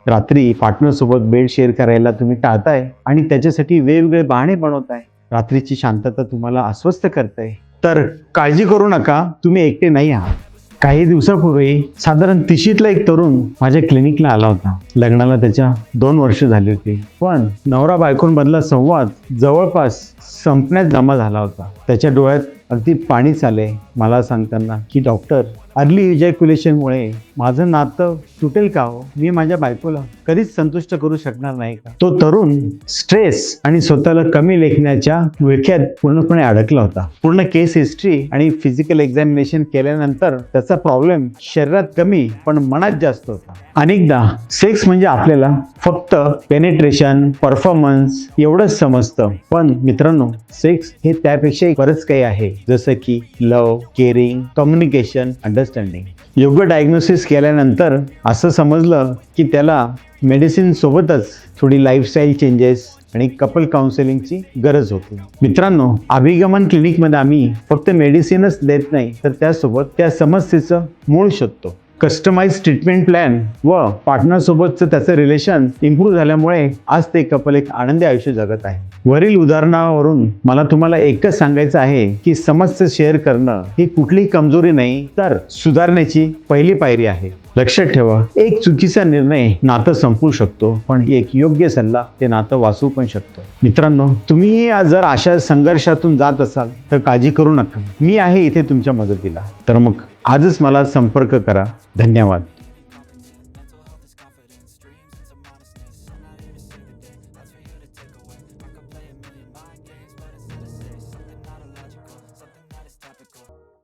रात्री पार्टनरसोबत bed share करायला तुम्ही टाळताय आणि त्याच्यासाठी वेगवेगळे बहाणे बनवताय. रात्रीची शांतता तुम्हाला अस्वस्थ करताय. तर काळजी करू नका, तुम्ही एकटे नाही आहात. काही दिवसापूर्वी साधारण 30ला एक तरुण माझ्या क्लिनिकला आला होता. लग्नाला त्याच्या 2 वर्ष झाली होती, पण नवरा बायकोंमधला संवाद जवळपास संपण्यात जमा झाला होता. त्याच्या डोळ्यात अगदी पाणीच आले मला सांगताना की डॉक्टर, अर्ली इजॅक्युलेशनमुळे माझं नातं तुटेल का हो? मी माझ्या बायकोला कधीच संतुष्ट करू शकणार नाही का? तो तरुण स्ट्रेस आणि स्वतःला कमी लेखण्याच्या विळख्यात पूर्णपणे अडकला होता. पूर्ण केस हिस्ट्री आणि फिजिकल एक्झामिनेशन केल्यानंतर त्याचा प्रॉब्लेम शरीरात कमी पण मनात जास्त होता. अनेकदा सेक्स म्हणजे आपल्याला फक्त पेनिट्रेशन, परफॉर्मन्स एवढंच समजतं, पण मित्रांनो, सेक्स हे त्यापेक्षा बरंच काही आहे, जसं की लव्ह, केअरिंग, कम्युनिकेशन, अंडरस्टँडिंग. योग्य डायग्नोसिस केल्यानंतर असं समजलं की त्याला मेडिसिन सोबतच थोडी लाईफस्टाईल चेंजेस आणि कपल काउन्सिलिंगची गरज होती. मित्रांनो, अभिगमन क्लिनिकमध्ये आम्ही फक्त मेडिसिनच देत नाही, तर त्यासोबत त्या समस्येचं मूळ शोधतो. कस्टमाइज ट्रीटमेंट प्लॅन व पार्टनरसोबतचं त्याचं रिलेशन इम्प्रूव्ह झाल्यामुळे आज ते कपल एक आनंदी आयुष्य जगत आहे. वरील उदाहरणावरून मला तुम्हाला एकच सांगायचं आहे की समस्या शेअर करणं ही कुठलीही कमजोरी नाही, तर सुधारण्याची पहिली पायरी आहे. लक्षात ठेवा, एक चुकीचा निर्णय नातं संपवू शकतो, पण एक योग्य सल्ला ते नातं वाचवू पण शकतो. मित्रांनो, तुम्ही जर अशा संघर्षातून जात असाल तर काळजी करू नका, मी आहे इथे तुमच्या मदतीला. तर मग आजच मला संपर्क करा. धन्यवाद.